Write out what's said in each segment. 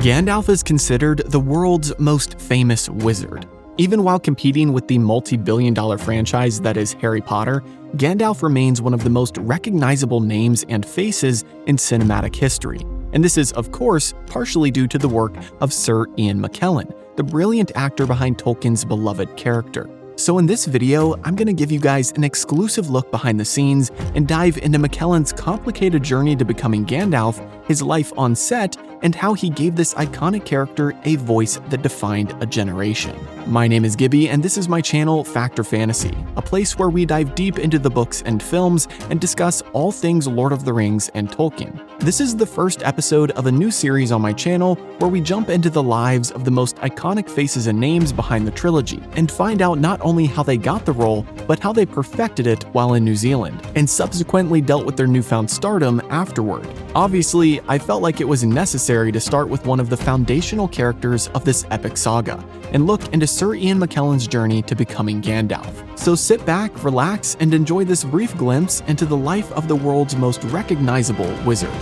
Gandalf is considered the world's most famous wizard. Even while competing with the multi-billion-dollar franchise that is Harry Potter, Gandalf remains one of the most recognizable names and faces in cinematic history. And this is, of course, partially due to the work of Sir Ian McKellen, the brilliant actor behind Tolkien's beloved character. So in this video, I'm going to give you guys an exclusive look behind the scenes and dive into McKellen's complicated journey to becoming Gandalf, his life on set, and how he gave this iconic character a voice that defined a generation. My name is Gibby, and this is my channel, Factor Fantasy, a place where we dive deep into the books and films and discuss all things Lord of the Rings and Tolkien. This is the first episode of a new series on my channel where we jump into the lives of the most iconic faces and names behind the trilogy and find out not only how they got the role, but how they perfected it while in New Zealand, and subsequently dealt with their newfound stardom afterward. Obviously, I felt like it was necessary to start with one of the foundational characters of this epic saga, and look into Sir Ian McKellen's journey to becoming Gandalf. So sit back, relax, and enjoy this brief glimpse into the life of the world's most recognizable wizard.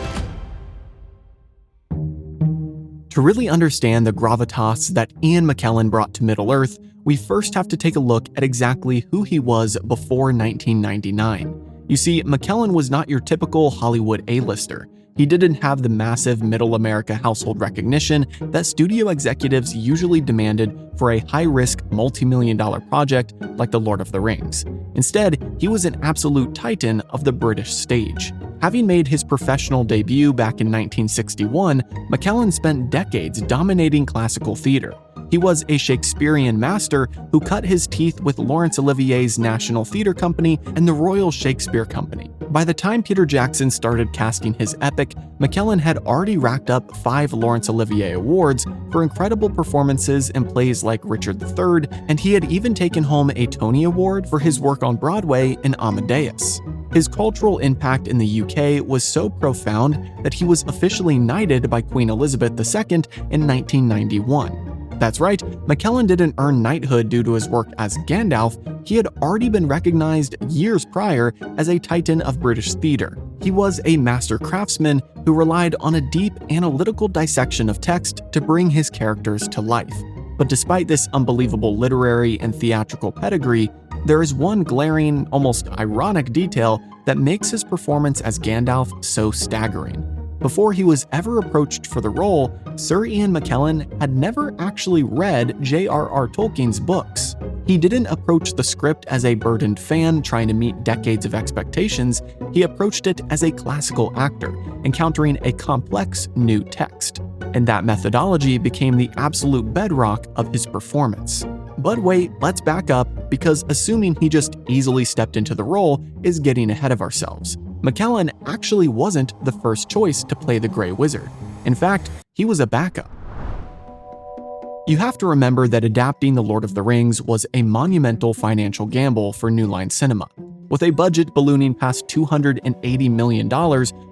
To really understand the gravitas that Ian McKellen brought to Middle-earth, we first have to take a look at exactly who he was before 1999. You see, McKellen was not your typical Hollywood A-lister. He didn't have the massive middle America household recognition that studio executives usually demanded for a high-risk, multi-million-dollar project like The Lord of the Rings. Instead, he was an absolute titan of the British stage. Having made his professional debut back in 1961, McKellen spent decades dominating classical theater. He was a Shakespearean master who cut his teeth with Laurence Olivier's National Theatre Company and the Royal Shakespeare Company. By the time Peter Jackson started casting his epic, McKellen had already racked up 5 Laurence Olivier Awards for incredible performances in plays like Richard III, and he had even taken home a Tony Award for his work on Broadway in Amadeus. His cultural impact in the UK was so profound that he was officially knighted by Queen Elizabeth II in 1991. That's right, McKellen didn't earn knighthood due to his work as Gandalf. He had already been recognized years prior as a titan of British theater. He was a master craftsman who relied on a deep analytical dissection of text to bring his characters to life. But despite this unbelievable literary and theatrical pedigree, there is one glaring, almost ironic detail that makes his performance as Gandalf so staggering. Before he was ever approached for the role, Sir Ian McKellen had never actually read J.R.R. Tolkien's books. He didn't approach the script as a burdened fan trying to meet decades of expectations. He approached it as a classical actor, encountering a complex new text. And that methodology became the absolute bedrock of his performance. But wait, let's back up, because assuming he just easily stepped into the role is getting ahead of ourselves. McKellen actually wasn't the first choice to play the Grey Wizard. In fact, he was a backup. You have to remember that adapting The Lord of the Rings was a monumental financial gamble for New Line Cinema. With a budget ballooning past $280 million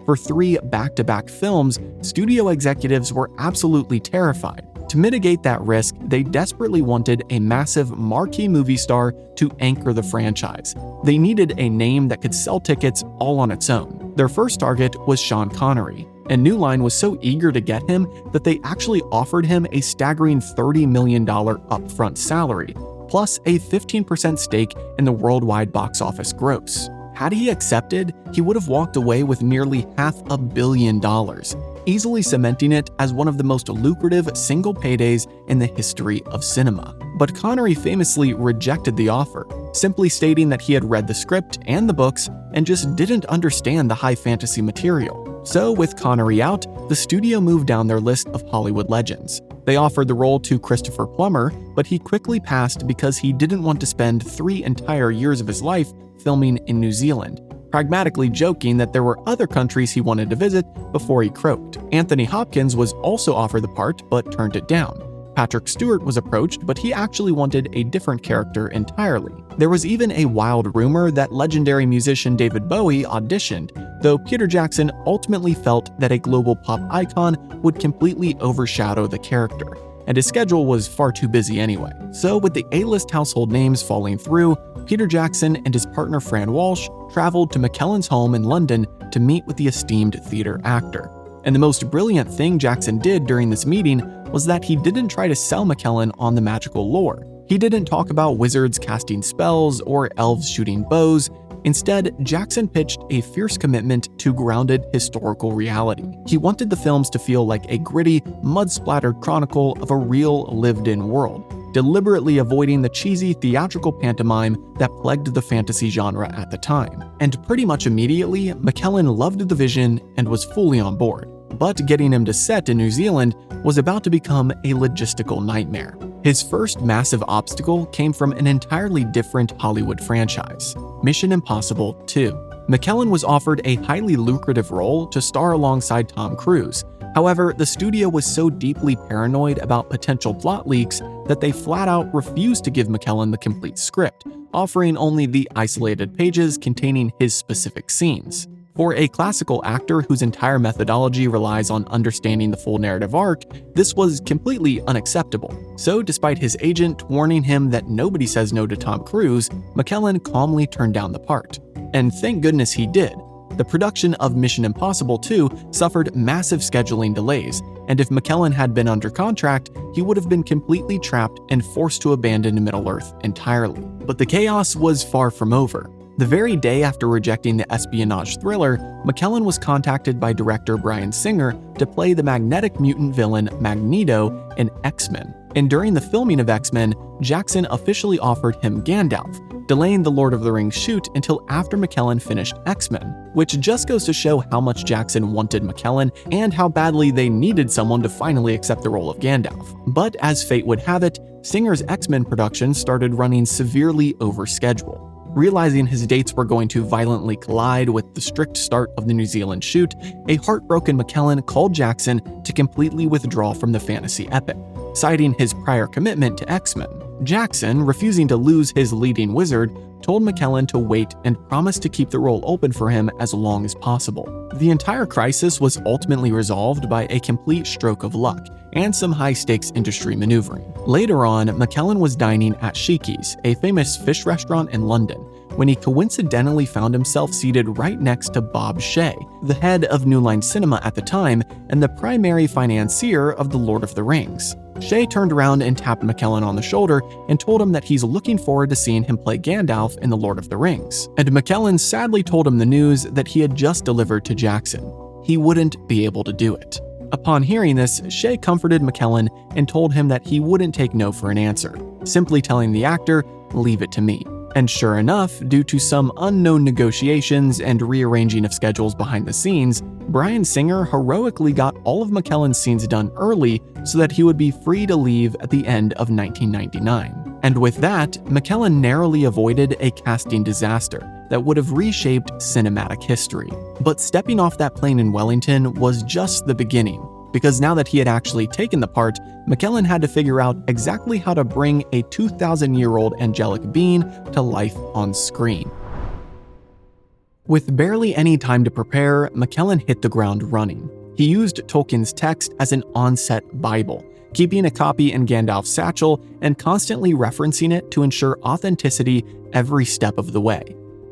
for 3 back-to-back films, studio executives were absolutely terrified. To mitigate that risk, they desperately wanted a massive marquee movie star to anchor the franchise. They needed a name that could sell tickets all on its own. Their first target was Sean Connery, and New Line was so eager to get him that they actually offered him a staggering $30 million upfront salary, plus a 15% stake in the worldwide box office gross. Had he accepted, he would have walked away with nearly $500 million, easily cementing it as one of the most lucrative single paydays in the history of cinema. But Connery famously rejected the offer, simply stating that he had read the script and the books and just didn't understand the high fantasy material. So with Connery out, the studio moved down their list of Hollywood legends. They offered the role to Christopher Plummer, but he quickly passed because he didn't want to spend 3 entire years of his life filming in New Zealand, pragmatically joking that there were other countries he wanted to visit before he croaked. Anthony Hopkins was also offered the part but turned it down. Patrick Stewart was approached, but he actually wanted a different character entirely. There was even a wild rumor that legendary musician David Bowie auditioned, though Peter Jackson ultimately felt that a global pop icon would completely overshadow the character, and his schedule was far too busy anyway. So with the A-list household names falling through, Peter Jackson and his partner Fran Walsh traveled to McKellen's home in London to meet with the esteemed theater actor. And the most brilliant thing Jackson did during this meeting was that he didn't try to sell McKellen on the magical lore. He didn't talk about wizards casting spells or elves shooting bows. Instead, Jackson pitched a fierce commitment to grounded historical reality. He wanted the films to feel like a gritty, mud-splattered chronicle of a real, lived-in world, deliberately avoiding the cheesy theatrical pantomime that plagued the fantasy genre at the time. And pretty much immediately, McKellen loved the vision and was fully on board. But getting him to set in New Zealand was about to become a logistical nightmare. His first massive obstacle came from an entirely different Hollywood franchise, Mission Impossible 2. McKellen was offered a highly lucrative role to star alongside Tom Cruise. However, the studio was so deeply paranoid about potential plot leaks that they flat out refused to give McKellen the complete script, offering only the isolated pages containing his specific scenes. For a classical actor whose entire methodology relies on understanding the full narrative arc, this was completely unacceptable. So despite his agent warning him that nobody says no to Tom Cruise, McKellen calmly turned down the part. And thank goodness he did. The production of Mission Impossible 2 suffered massive scheduling delays, and if McKellen had been under contract, he would have been completely trapped and forced to abandon Middle-earth entirely. But the chaos was far from over. The very day after rejecting the espionage thriller, McKellen was contacted by director Bryan Singer to play the magnetic mutant villain Magneto in X-Men. And during the filming of X-Men, Jackson officially offered him Gandalf, delaying the Lord of the Rings shoot until after McKellen finished X-Men, which just goes to show how much Jackson wanted McKellen and how badly they needed someone to finally accept the role of Gandalf. But as fate would have it, Singer's X-Men production started running severely over schedule. Realizing his dates were going to violently collide with the strict start of the New Zealand shoot, a heartbroken McKellen called Jackson to completely withdraw from the fantasy epic, citing his prior commitment to X-Men. Jackson, refusing to lose his leading wizard, told McKellen to wait and promised to keep the role open for him as long as possible. The entire crisis was ultimately resolved by a complete stroke of luck and some high-stakes industry maneuvering. Later on, McKellen was dining at Sheiky's, a famous fish restaurant in London, when he coincidentally found himself seated right next to Bob Shaye, the head of New Line Cinema at the time and the primary financier of The Lord of the Rings. Shaye turned around and tapped McKellen on the shoulder and told him that he's looking forward to seeing him play Gandalf in The Lord of the Rings. And McKellen sadly told him the news that he had just delivered to Jackson. He wouldn't be able to do it. Upon hearing this, Shaye comforted McKellen and told him that he wouldn't take no for an answer, simply telling the actor, "Leave it to me." And sure enough, due to some unknown negotiations and rearranging of schedules behind the scenes, Bryan Singer heroically got all of McKellen's scenes done early so that he would be free to leave at the end of 1999. And with that, McKellen narrowly avoided a casting disaster that would have reshaped cinematic history. But stepping off that plane in Wellington was just the beginning, because now that he had actually taken the part, McKellen had to figure out exactly how to bring a 2,000-year-old angelic being to life on screen. With barely any time to prepare, McKellen hit the ground running. He used Tolkien's text as an on-set Bible, keeping a copy in Gandalf's satchel and constantly referencing it to ensure authenticity every step of the way.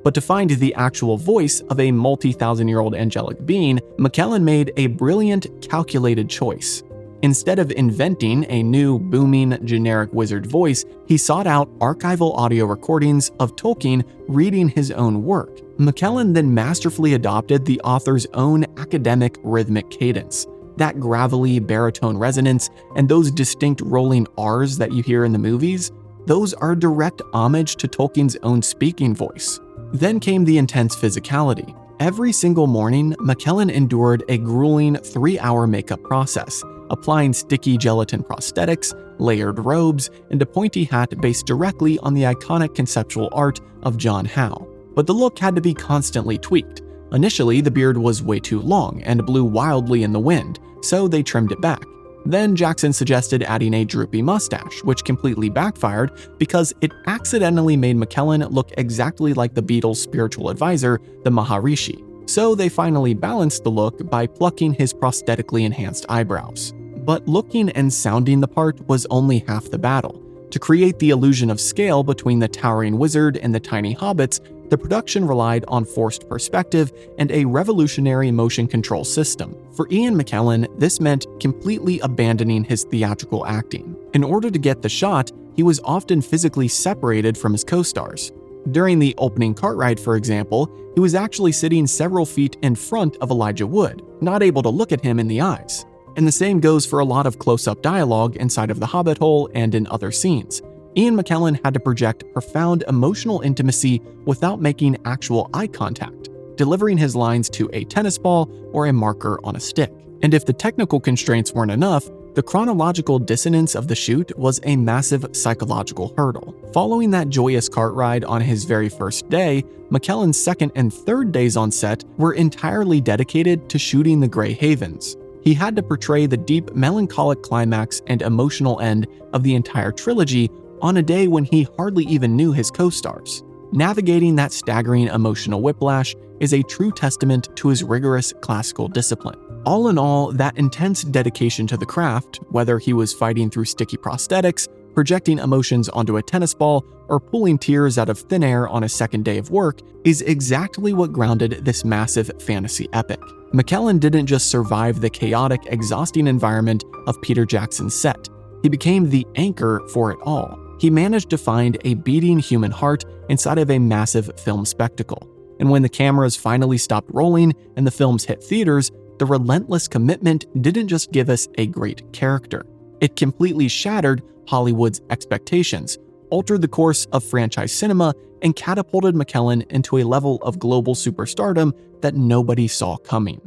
But to find the actual voice of a multi-thousand-year-old angelic being, McKellen made a brilliant, calculated choice. Instead of inventing a new, booming, generic wizard voice, he sought out archival audio recordings of Tolkien reading his own work. McKellen then masterfully adopted the author's own academic rhythmic cadence. That gravelly baritone resonance and those distinct rolling R's that you hear in the movies, those are a direct homage to Tolkien's own speaking voice. Then came the intense physicality. Every single morning, McKellen endured a grueling 3-hour makeup process, applying sticky gelatin prosthetics, layered robes, and a pointy hat based directly on the iconic conceptual art of John Howe. But the look had to be constantly tweaked. Initially, the beard was way too long and blew wildly in the wind, so they trimmed it back. Then Jackson suggested adding a droopy mustache, which completely backfired because it accidentally made McKellen look exactly like the Beatles' spiritual advisor, the Maharishi. So they finally balanced the look by plucking his prosthetically enhanced eyebrows. But looking and sounding the part was only half the battle. To create the illusion of scale between the towering wizard and the tiny hobbits, The production relied on forced perspective and a revolutionary motion control system. For Ian McKellen, this meant completely abandoning his theatrical acting. In order to get the shot, he was often physically separated from his co-stars. During the opening cart ride, for example, he was actually sitting several feet in front of Elijah Wood, not able to look at him in the eyes. And the same goes for a lot of close-up dialogue inside of the Hobbit hole and in other scenes. Ian McKellen had to project profound emotional intimacy without making actual eye contact, delivering his lines to a tennis ball or a marker on a stick. And if the technical constraints weren't enough, the chronological dissonance of the shoot was a massive psychological hurdle. Following that joyous cart ride on his very first day, McKellen's second and third days on set were entirely dedicated to shooting the Grey Havens. He had to portray the deep, melancholic climax and emotional end of the entire trilogy on a day when he hardly even knew his co-stars. Navigating that staggering emotional whiplash is a true testament to his rigorous classical discipline. All in all, that intense dedication to the craft, whether he was fighting through sticky prosthetics, projecting emotions onto a tennis ball, or pulling tears out of thin air on his second day of work, is exactly what grounded this massive fantasy epic. McKellen didn't just survive the chaotic, exhausting environment of Peter Jackson's set. He became the anchor for it all. He managed to find a beating human heart inside of a massive film spectacle. And when the cameras finally stopped rolling and the films hit theaters, the relentless commitment didn't just give us a great character. It completely shattered Hollywood's expectations, altered the course of franchise cinema, and catapulted McKellen into a level of global superstardom that nobody saw coming.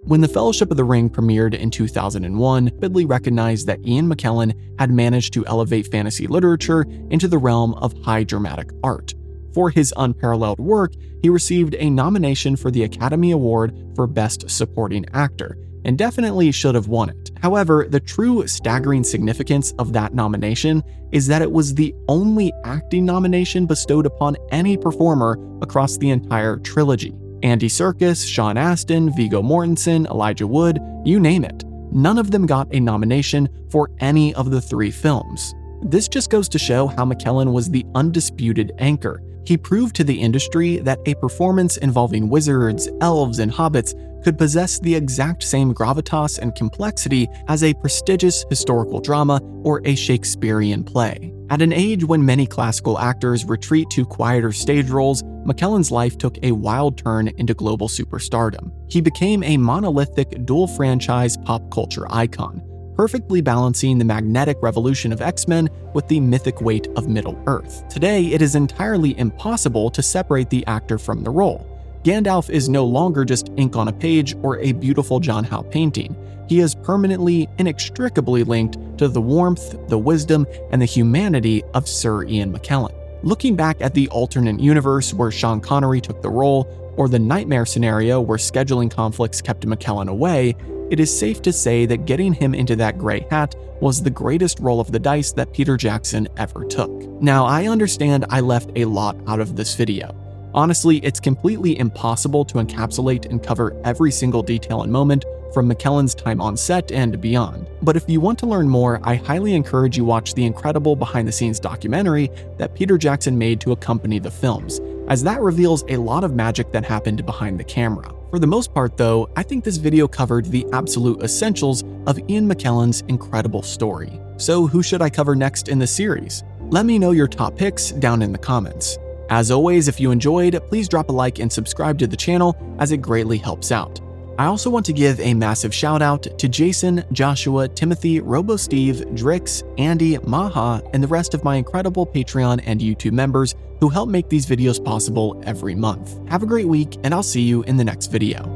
When The Fellowship of the Ring premiered in 2001, Bidley recognized that Ian McKellen had managed to elevate fantasy literature into the realm of high dramatic art. For his unparalleled work, he received a nomination for the Academy Award for Best Supporting Actor, and definitely should have won it. However, the true staggering significance of that nomination is that it was the only acting nomination bestowed upon any performer across the entire trilogy. Andy Serkis, Sean Astin, Viggo Mortensen, Elijah Wood, you name it. None of them got a nomination for any of the three films. This just goes to show how McKellen was the undisputed anchor. He proved to the industry that a performance involving wizards, elves, and hobbits could possess the exact same gravitas and complexity as a prestigious historical drama or a Shakespearean play. At an age when many classical actors retreat to quieter stage roles, McKellen's life took a wild turn into global superstardom. He became a monolithic dual-franchise pop culture icon, perfectly balancing the magnetic revolution of X-Men with the mythic weight of Middle-earth. Today, it is entirely impossible to separate the actor from the role. Gandalf is no longer just ink on a page or a beautiful John Howe painting. He is permanently, inextricably linked to the warmth, the wisdom, and the humanity of Sir Ian McKellen. Looking back at the alternate universe where Sean Connery took the role, or the nightmare scenario where scheduling conflicts kept McKellen away, it is safe to say that getting him into that gray hat was the greatest roll of the dice that Peter Jackson ever took. Now, I understand I left a lot out of this video. Honestly, it's completely impossible to encapsulate and cover every single detail and moment from McKellen's time on set and beyond. But if you want to learn more, I highly encourage you watch the incredible behind-the-scenes documentary that Peter Jackson made to accompany the films, as that reveals a lot of magic that happened behind the camera. For the most part though, I think this video covered the absolute essentials of Ian McKellen's incredible story. So who should I cover next in the series? Let me know your top picks down in the comments. As always, if you enjoyed, please drop a like and subscribe to the channel as it greatly helps out. I also want to give a massive shout out to Jason, Joshua, Timothy, RoboSteve, Drix, Andy, Maha, and the rest of my incredible Patreon and YouTube members who help make these videos possible every month. Have a great week, and I'll see you in the next video.